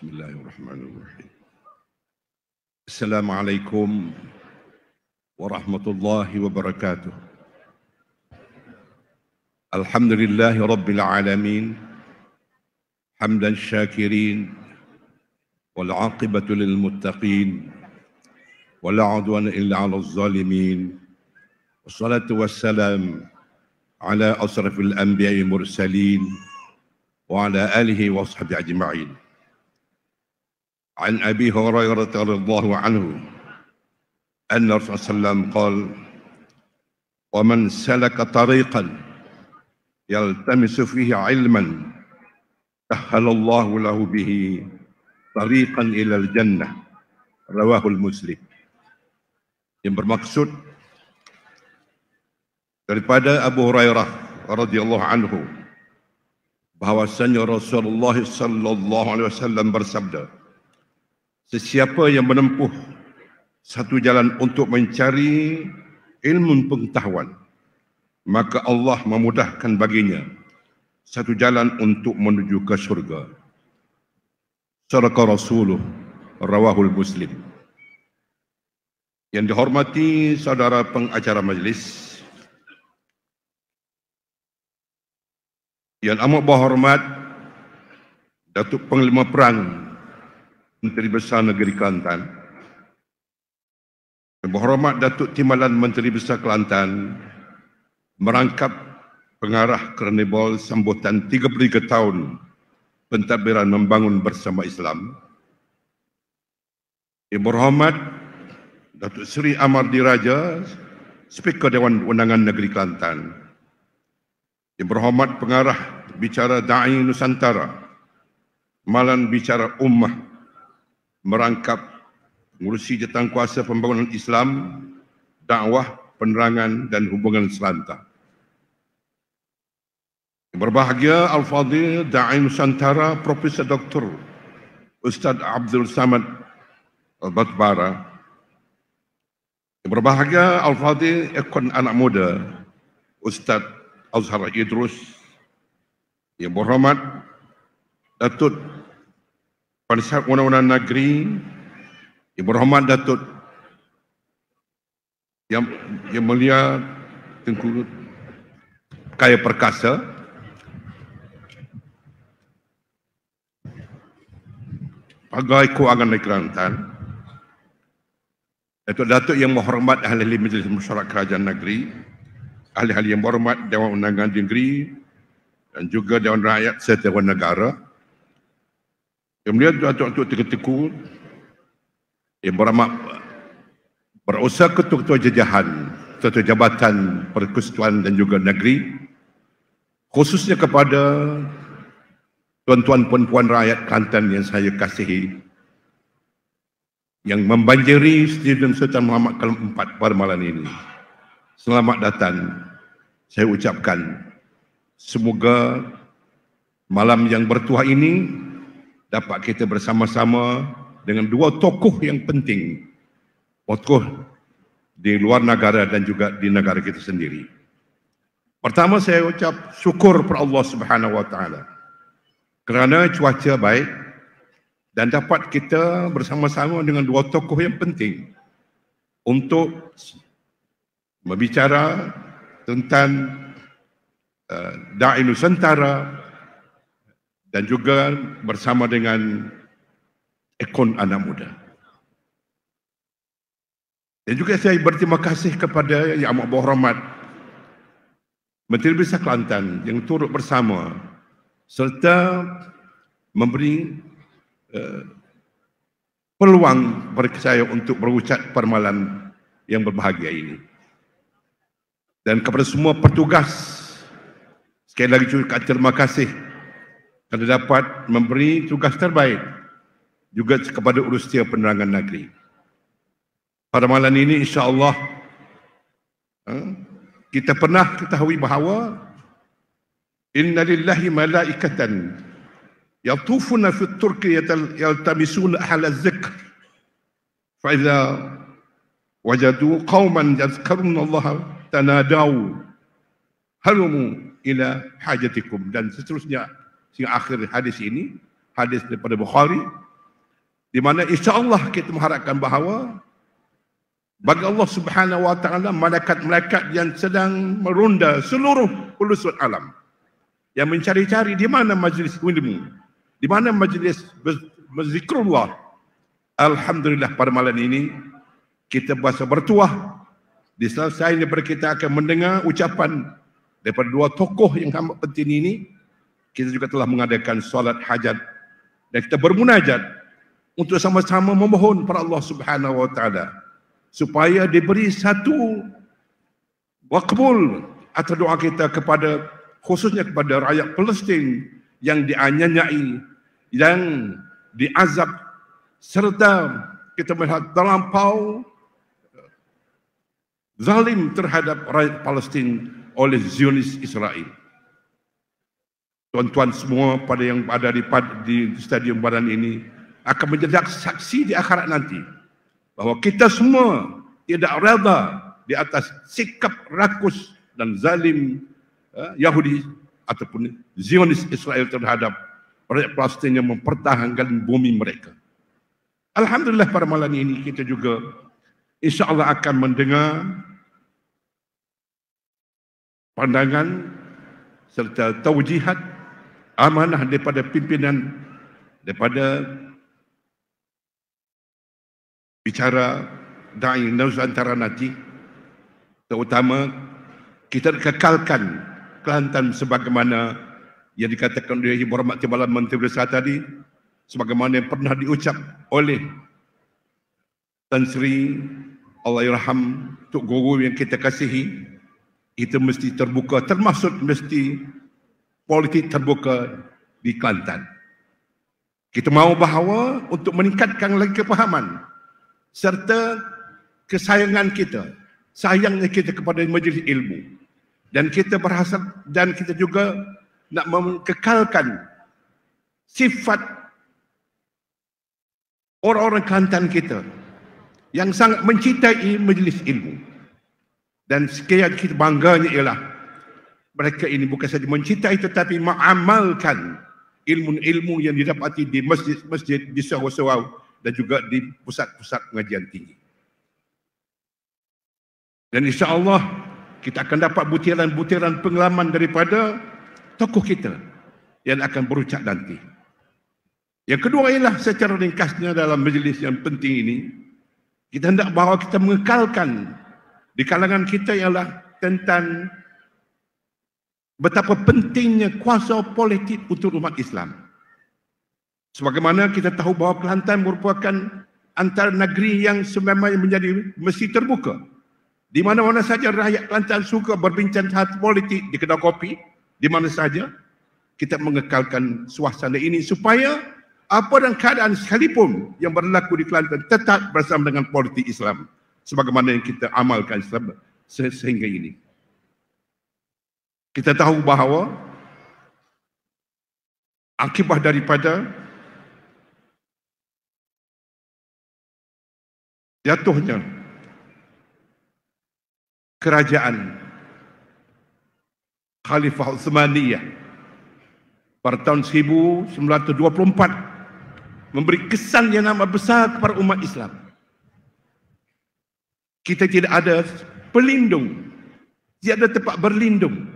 Bismillahirrahmanirrahim. Assalamualaikum warahmatullahi wabarakatuh. Alhamdulillahi rabbil alamin. Hamdan syakirin wal aqibatu lil muttaqin wala udwana illa 'alal zalimin. Wassalatu wassalam ala asrafil anbiya'i mursalin wa ala alihi wa sahbihi ajma'in. An Abi Hurairah radhiyallahu anhu anna Rasulullah sallallahu alaihi wasallam qala wa man salaka tariqan yaltamisu fihi ilman sahhalallahu lahu bihi tariqan ilal jannah, rawahul Muslim. Yang bermaksud daripada Abu Hurairah radhiyallahu anhu bahwasanya Rasulullah sallallahu alaihi wasallam bersabda, sesiapa yang menempuh satu jalan untuk mencari ilmu pengetahuan, maka Allah memudahkan baginya satu jalan untuk menuju ke syurga. Sadaqa Rasuluh, rawahul Muslim. Yang dihormati saudara pengacara majlis, yang amat berhormat Datuk Panglima Perang Menteri Besar Negeri Kelantan, yang berhormat Datuk Timbalan Menteri Besar Kelantan, merangkap pengarah Karnival sambutan 33 tahun pentadbiran membangun bersama Islam. Yang berhormat Datuk Seri Amar Diraja, Speaker Dewan Undangan Negeri Kelantan. Yang berhormat pengarah bicara Da'i Nusantara, Malan Bicara Ummah, merangkap mengurusi jawatankuasa pembangunan Islam, dakwah, penerangan dan hubungan selantar. Yang berbahagia Al-Fadhil Da'i Nusantara Profesor Dr. Ustaz Abdul Samad Al-Batbara. Yang berbahagia Al-Fadhil Ekon Anak Muda Ustaz Azhar Idrus. Yang berhormat Datuk Penasihat Undang-Undang Negeri, yang berhormat Datuk yang mulia Tengku Kaya Perkasa, Pegawai Kewangan Negeri Kelantan, Datuk-datuk yang berhormat ahli Majlis Mesyuarat Kerajaan Negeri, ahli-ahli yang berhormat Dewan Undangan Negeri dan juga Dewan Rakyat serta Dewan Negara, yang mulia Datuk-datuk Tengku, yang berhormat berusaha ketua-ketua jajahan, ketua jabatan persekutuan dan juga negeri, khususnya kepada tuan-tuan puan-puan rakyat Kelantan yang saya kasihi, yang membanjiri Stadium Sultan Muhammad ke-4 pada malam ini. Selamat datang. Saya ucapkan semoga malam yang bertuah ini dapat kita bersama-sama dengan dua tokoh yang penting, tokoh di luar negara dan juga di negara kita sendiri. Pertama, saya ucap syukur kepada Allah Subhanahu Wa Taala kerana cuaca baik dan dapat kita bersama-sama dengan dua tokoh yang penting untuk berbicara tentang Da'i Nusantara dan juga bersama dengan Ekon Anak Muda. Dan juga saya berterima kasih kepada Yang Amat Berhormat Menteri Besar Kelantan yang turut bersama serta memberi peluang bagi saya untuk berucap pada malam yang berbahagia ini. Dan kepada semua petugas, sekali lagi juga terima kasih kerana dapat memberi tugas terbaik juga kepada urusan penerangan negeri. Pada malam ini insya-Allah kita pernah ketahui bahawa inna lillahi malaikatan yatufuna fi turki yaltamisuna ahla dzikr fa idza wajadu qauman yadhkuruna Allah tanadau halumu ila hajatikum, dan seterusnya sehingga akhir hadis ini, hadis daripada Bukhari, di mana insya-Allah kita mengharapkan bahawa bagi Allah Subhanahu wa taala malaikat-malaikat yang sedang meronda seluruh pelosok alam yang mencari-cari di mana majlis ilmu, di mana majlis berzikrullah. Alhamdulillah pada malam ini kita berasa bertuah di selesai daripada kita akan mendengar ucapan daripada dua tokoh yang amat penting ini. Kita juga telah mengadakan solat hajat dan kita bermunajat untuk sama-sama memohon kepada Allah Subhanahu wa taala supaya diberi satu waqbul atas doa kita kepada, khususnya kepada rakyat Palestin yang dianiayai, yang diazab, serta kita melihat terlampau zalim terhadap rakyat Palestin oleh Zionis Israel. Tuan-tuan semua pada yang ada di stadium badan ini akan menjadi saksi di akhirat nanti bahawa kita semua tidak reda di atas sikap rakus dan zalim Yahudi ataupun Zionis Israel terhadap rakyat Palestin yang mempertahankan bumi mereka. Alhamdulillah pada malam ini kita juga insya-Allah akan mendengar pandangan serta taujihat amanah daripada pimpinan, daripada bicara Dai Nusantara nanti, terutama kita kekalkan Kelantan sebagaimana yang dikatakan oleh Ibu Rahmat Timbalan Menteri Besar tadi, sebagaimana yang pernah diucap oleh Tan Sri Allahyarham Tok Guru yang kita kasihi, kita mesti terbuka, termasuk mesti politik terbuka di Kelantan. Kita mahu bahawa untuk meningkatkan lagi kefahaman serta kesayangan kita, sayangnya kita kepada majlis ilmu, dan kita berhasrat dan kita juga nak mengekalkan sifat orang-orang Kelantan kita yang sangat mencintai majlis ilmu. Dan sekiranya kita bangganya ialah mereka ini bukan saja mencintai tetapi mengamalkan ilmu-ilmu yang didapati di masjid-masjid, di surau-surau dan juga di pusat-pusat pengajian tinggi. Dan insya-Allah kita akan dapat butiran-butiran pengalaman daripada tokoh kita yang akan berucap nanti. Yang kedua ialah secara ringkasnya dalam majlis yang penting ini, kita hendak bahawa kita mengekalkan di kalangan kita ialah tentang betapa pentingnya kuasa politik untuk umat Islam. Sebagaimana kita tahu bahawa Kelantan merupakan antara negeri yang sememangnya menjadi mesti terbuka. Di mana-mana saja rakyat Kelantan suka berbincang hal politik di kedai kopi, di mana saja kita mengekalkan suasana ini supaya apa dan keadaan sekalipun yang berlaku di Kelantan tetap bersama dengan politik Islam sebagaimana yang kita amalkan sehingga ini. Kita tahu bahawa akibat daripada jatuhnya kerajaan Khalifah Utsmaniyah pada tahun 1924 memberi kesan yang amat besar kepada umat Islam. Kita tidak ada pelindung, tidak ada tempat berlindung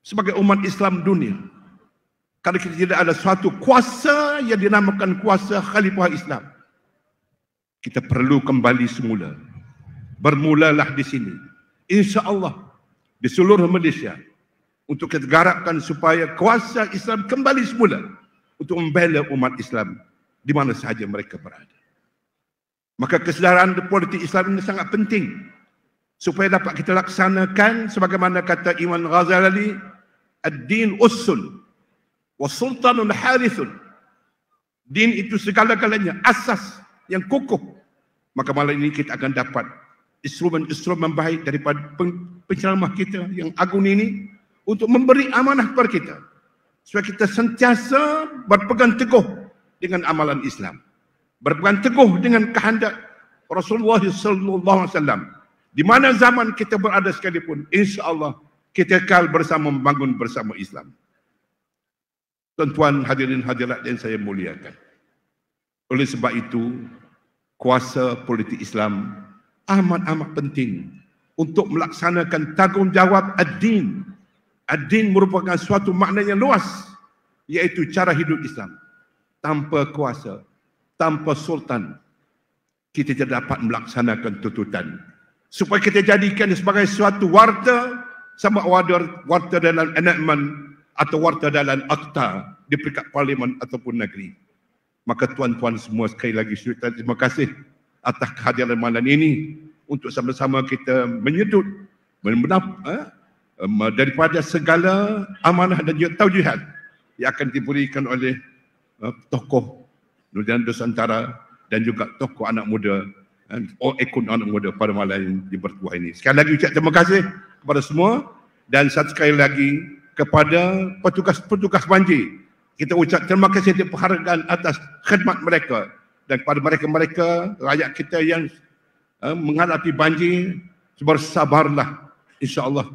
sebagai umat Islam dunia. Kalau kita tidak ada suatu kuasa yang dinamakan kuasa Khalifah Islam, kita perlu kembali semula. Bermulalah di sini. InsyaAllah di seluruh Malaysia untuk kita garapkan supaya kuasa Islam kembali semula untuk membela umat Islam di mana sahaja mereka berada. Maka kesedaran politik Islam ini sangat penting supaya dapat kita laksanakan sebagaimana kata Imam Ghazali, ad-din ussun wa sultanun harithun. Din itu segala-galanya, asas yang kukuh. Maka malam ini kita akan dapat instrumen baik daripada penceramah kita yang agung ini untuk memberi amanah kepada kita supaya kita sentiasa berpegang teguh dengan amalan Islam, berpegang teguh dengan kehendak Rasulullah sallallahu alaihi wasallam. Di mana zaman kita berada sekalipun, insya-Allah kita kekal bersama membangun bersama Islam. Tuan-tuan hadirin hadirat yang saya muliakan, Oleh sebab itu, kuasa politik Islam amat-amat penting untuk melaksanakan tanggungjawab ad-din. Ad-din merupakan suatu makna yang luas, iaitu cara hidup Islam. Tanpa kuasa, tanpa sultan, kita tidak dapat melaksanakan tuntutan. Supaya kita jadikan sebagai suatu warta, sama warta dalam enactment atau warta dalam akta di peringkat parlimen ataupun negeri. Maka tuan-tuan semua, sekali lagi terima kasih atas kehadiran malam ini untuk sama-sama kita menyedut daripada segala amanah dan juga taujihat yang akan diberikan oleh tokoh Nurjana Nusantara dan juga tokoh anak muda, ikon anak muda pada malam yang dibertuah ini. Sekali lagi ucap terima kasih kepada semua, dan satu sekali lagi kepada petugas-petugas banjir. Kita ucap terima kasih dan penghargaan atas khidmat mereka, dan kepada mereka-mereka rakyat kita yang menghadapi banjir, bersabarlah. InsyaAllah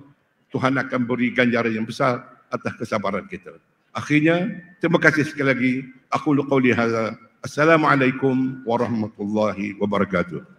Tuhan akan beri ganjaran yang besar atas kesabaran kita. Akhirnya, terima kasih sekali lagi. Aku qauli hadza. Assalamualaikum warahmatullahi wabarakatuh.